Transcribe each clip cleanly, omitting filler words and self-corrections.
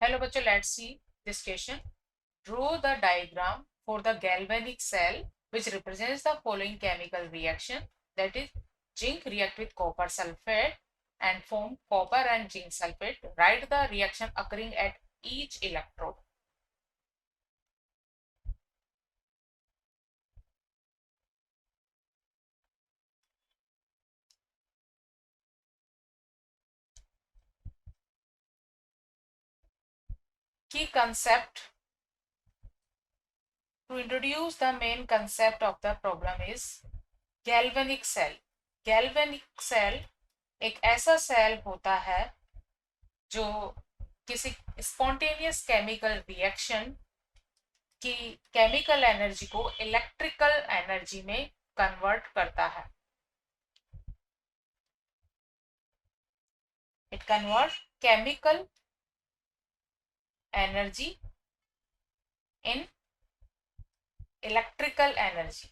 Hello बच्चों, let's see this question. Draw the diagram for the galvanic cell which represents the following chemical reaction, that is zinc react with copper sulfate and form copper and zinc sulfate. Write the reaction occurring at each electrode. Key concept. To introduce the main concept of the problem is galvanic cell. Galvanic cell एक ऐसा cell होता है जो किसी spontaneous chemical reaction की chemical energy को electrical energy में convert करता है. It convert chemical energy in electrical energy.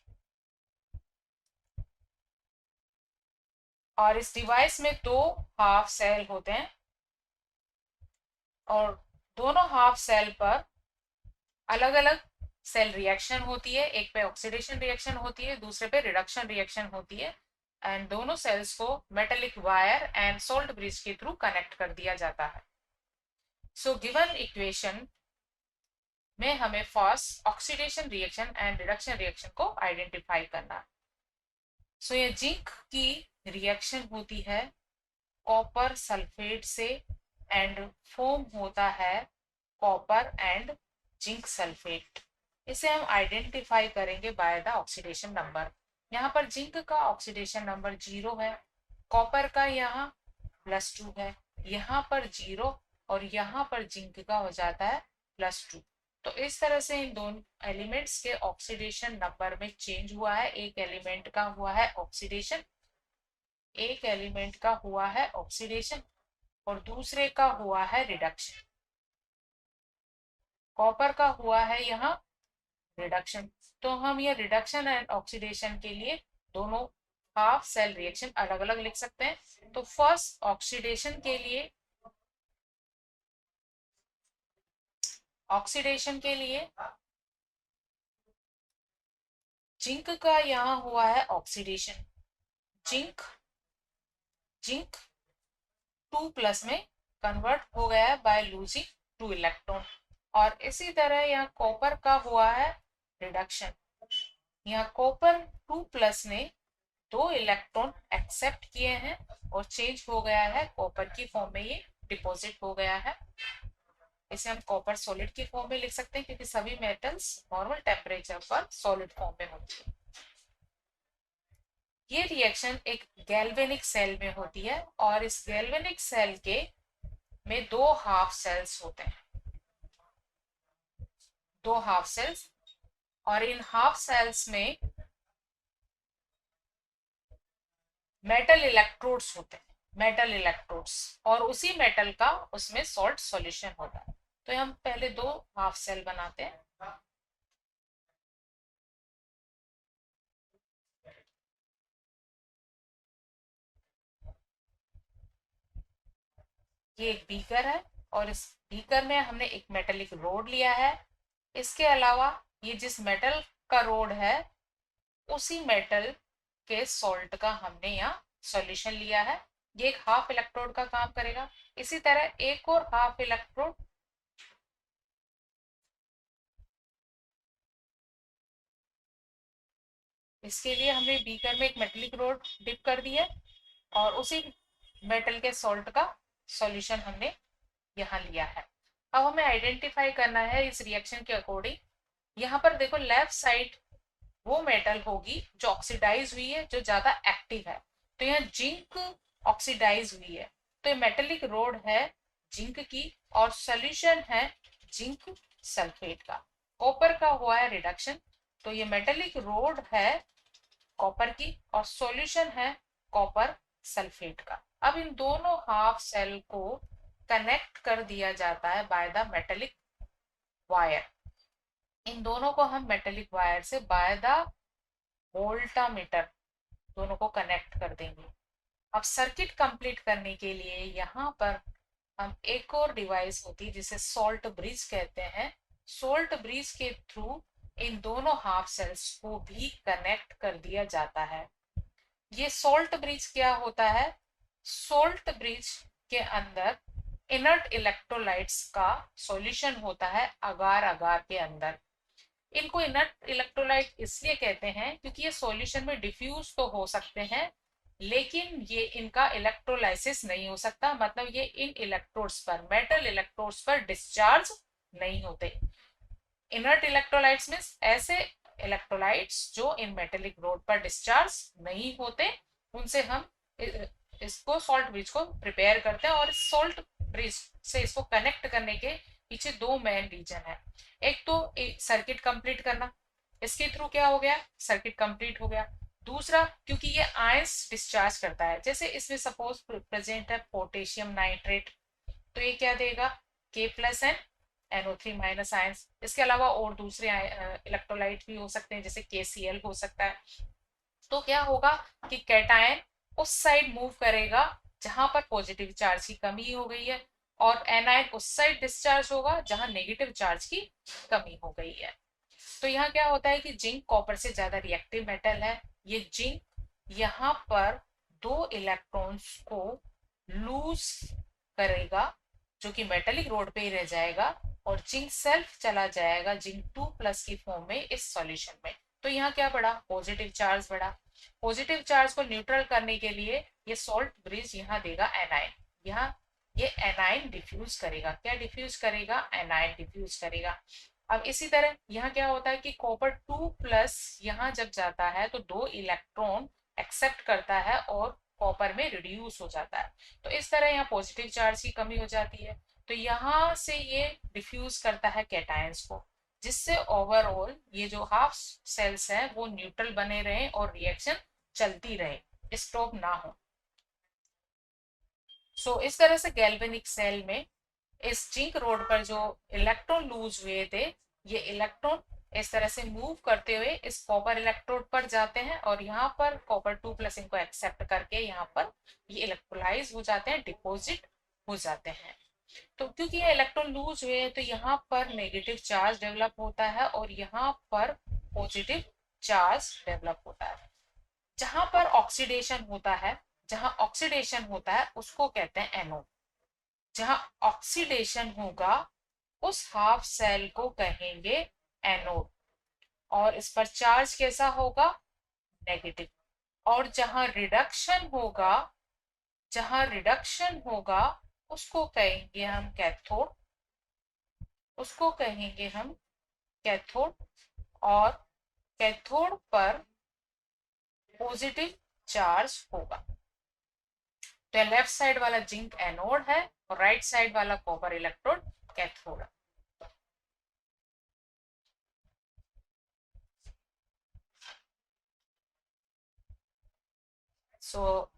और इस डिवाइस में दो हाफ सेल होते हैं और दोनों हाफ सेल पर अलग अलग सेल रिएक्शन होती है. एक पे ऑक्सीडेशन रिएक्शन होती है, दूसरे पे रिडक्शन रिएक्शन होती है. एंड दोनों सेल्स को metallic wire and salt bridge के थ्रू कनेक्ट कर दिया जाता है. सो गिवन इक्वेशन में हमें first oxidation reaction and reduction reaction को आइडेंटिफाई करना है. सो ये जिंक की रिएक्शन होती है कॉपर सल्फेट से एंड फॉर्म होता है कॉपर एंड जिंक सल्फेट. इसे हम आइडेंटिफाई करेंगे बाय द ऑक्सीडेशन नंबर. यहाँ पर जिंक का ऑक्सीडेशन नंबर 0 है, कॉपर का यहाँ +2 है, यहाँ पर 0 और यहाँ पर जिंक का हो जाता है +2. तो इस तरह से इन दोनों एलिमेंट्स के ऑक्सीडेशन नंबर में चेंज हुआ है. एक एलिमेंट का हुआ है ऑक्सीडेशन, एक एलिमेंट का हुआ है ऑक्सीडेशन और दूसरे का हुआ है रिडक्शन. कॉपर का हुआ है यहाँ रिडक्शन. तो हम ये रिडक्शन एंड ऑक्सीडेशन के लिए दोनों हाफ सेल रिएक्शन अलग अलग लिख सकते हैं. तो फर्स्ट ऑक्सीडेशन के लिए जिंक का यहाँ हुआ है ऑक्सीडेशन. जिंक 2+ में कन्वर्ट हो गया है बाय लूजिंग 2 इलेक्ट्रॉन. और इसी तरह यहाँ कॉपर का हुआ है रिडक्शन. यहाँ कॉपर 2+ ने 2 इलेक्ट्रॉन एक्सेप्ट किए हैं और चेंज हो गया है कॉपर की फॉर्म में, ये डिपॉजिट हो गया है. इसे हम कॉपर सॉलिड की फॉर्म में लिख सकते हैं क्योंकि सभी मेटल्स नॉर्मल टेम्परेचर पर सॉलिड फॉर्म में होती है. ये रिएक्शन एक गैल्वेनिक सेल में होती है और इस गैल्वेनिक सेल के में दो हाफ सेल्स होते हैं, दो हाफ सेल्स. और इन हाफ सेल्स में मेटल इलेक्ट्रोड्स होते हैं, मेटल इलेक्ट्रोड्स, और उसी मेटल का उसमें सॉल्ट सॉल्यूशन होता है. तो हम पहले दो हाफ सेल बनाते हैं. ये एक बीकर है और इस बीकर में हमने एक मेटेलिक रोड लिया है. इसके अलावा ये जिस मेटल का रोड है उसी मेटल के सॉल्ट का हमने यहाँ सॉल्यूशन लिया है. ये एक हाफ इलेक्ट्रोड का काम करेगा. इसी तरह एक और हाफ इलेक्ट्रोड इसके लिए हमने बीकर में एक मेटेलिक रोड डिप कर दी है और उसी मेटल के सॉल्ट का सॉल्यूशन हमने यहाँ लिया है. अब हमें आइडेंटिफाई करना है इस रिएक्शन के अकॉर्डिंग. यहाँ पर देखो लेफ्ट साइड वो मेटल होगी जो ऑक्सीडाइज हुई है, जो ज्यादा एक्टिव है. तो यहाँ जिंक ऑक्सीडाइज हुई है तो ये मेटेलिक रोड है जिंक की और सॉल्यूशन है जिंक सल्फेट का. कॉपर का हुआ है रिडक्शन तो ये मेटेलिक रोड है कॉपर की और सॉल्यूशन है कॉपर सल्फेट का. अब इन दोनों हाफ सेल को कनेक्ट कर दिया जाता है बाय द मेटेलिक वायर. इन दोनों को हम मेटेलिक वायर से बाय द वोल्टामीटर दोनों को कनेक्ट कर देंगे. अब सर्किट कंप्लीट करने के लिए यहाँ पर हम एक और डिवाइस होती है जिसे सॉल्ट ब्रिज कहते हैं। सॉल्ट ब्रिज के थ्रू इन दोनों हाफ सेल्स को भी कनेक्ट कर दिया जाता है। ये सॉल्ट ब्रिज क्या होता है? सॉल्ट ब्रिज के अंदर इनर्ट इलेक्ट्रोलाइट्स का सॉल्यूशन होता है अगार अगार के अंदर। इनको इनर्ट इलेक्ट्रोलाइट इसलिए कहते हैं क्योंकि ये सॉल्यूशन में डिफ्यूज तो हो सकते हैं, लेकिन ये इनका इलेक्ट्रोलाइसिस नहीं हो सकता, मतलब ये इन इलेक्ट्रोड्स पर, मेटल इलेक्ट्रोड्स पर डिस्चार्ज नहीं होते। इनर्ट इलेक्ट्रोलाइट्स मींस ऐसे इलेक्ट्रोलाइट्स जो इन मेटेलिक रोड पर डिस्चार्ज नहीं होते, उनसे हम इसको सॉल्ट ब्रिज को प्रिपेयर करते हैं। और सॉल्ट ब्रिज से इसको कनेक्ट करने के पीछे दो मेन रीजन है। एक तो सर्किट कंप्लीट करना, इसके थ्रू क्या हो गया, सर्किट कंप्लीट हो गया। दूसरा, क्योंकि ये आयंस डिस्चार्ज करता है, जैसे इसमें सपोज प्रेजेंट है पोटेशियम नाइट्रेट, तो ये क्या देगा, के plus N NO3 minus ions. इसके अलावा और दूसरे इलेक्ट्रोलाइट भी हो सकते हैं, जैसे KCl हो सकता है। तो क्या होगा कि कैटायन उस साइड मूव करेगा जहां पर पॉजिटिव चार्ज की कमी हो गई है, और एनायन उस साइड डिस्चार्ज होगा जहां नेगेटिव चार्ज की कमी हो गई है। तो यहाँ क्या होता है कि जिंक कॉपर से ज्यादा रिएक्टिव मेटल है। ये जिंक यहाँ पर दो इलेक्ट्रॉन्स को लूज करेगा, जो कि मेटेलिक रोड पे ही रह जाएगा, और जिंक सेल्फ चला जाएगा जिंक 2+ की फॉर्म में इस सॉल्यूशन में। तो यहाँ क्या बढ़ा, पॉजिटिव चार्ज बढ़ा। पॉजिटिव चार्ज को न्यूट्रल करने के लिए ये सॉल्ट ब्रिज यहाँ देगा एनाइन। यहाँ ये एनाइन डिफ्यूज करेगा, क्या डिफ्यूज करेगा, एनाइन डिफ्यूज करेगा। अब इसी तरह यहाँ क्या होता है कि कॉपर 2+ यहाँ जब जाता है तो दो इलेक्ट्रॉन एक्सेप्ट करता है और कॉपर में रिड्यूस हो जाता है। तो इस तरह यहाँ पॉजिटिव चार्ज की कमी हो जाती है, तो यहाँ से ये डिफ्यूज करता है कैटायंस को, जिससे ओवरऑल ये जो हाफ सेल्स हैं वो न्यूट्रल बने रहे और रिएक्शन चलती रहे, स्टॉप ना हो। सो इस तरह से गैल्वेनिक सेल में इस जिंक रोड पर जो इलेक्ट्रॉन लूज हुए थे, ये इलेक्ट्रॉन इस तरह से मूव करते हुए इस कॉपर इलेक्ट्रोड पर जाते हैं, और यहाँ पर कॉपर 2+ इनको एक्सेप्ट करके यहाँ पर ये इलेक्ट्रोलाइज हो जाते हैं, डिपॉजिट हो जाते हैं। तो क्योंकि ये इलेक्ट्रॉन लूज हुए हैं तो यहाँ पर नेगेटिव चार्ज डेवलप होता है और यहाँ पर पॉजिटिव चार्ज डेवलप होता है। जहां पर ऑक्सीडेशन होता है, जहां ऑक्सीडेशन होता है उसको कहते हैं एनोड। जहां ऑक्सीडेशन होगा उस हाफ सेल को कहेंगे एनोड, और इस पर चार्ज कैसा होगा, नेगेटिव। और जहां रिडक्शन होगा, जहां रिडक्शन होगा उसको कहेंगे हम कैथोड, उसको कहेंगे हम कैथोड। और कैथोड पर पॉजिटिव चार्ज होगा। तो लेफ्ट साइड वाला जिंक एनोड है और राइट साइड वाला copper electrode cathode. So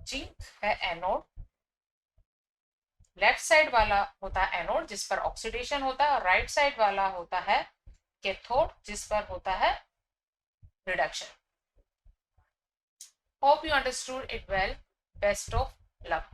zinc है एनोड, लेफ्ट साइड वाला होता है एनोड जिस पर ऑक्सीडेशन होता है, और राइट साइड वाला होता है कैथोड जिस पर होता है reduction. Hope you understood it well. Best of luck.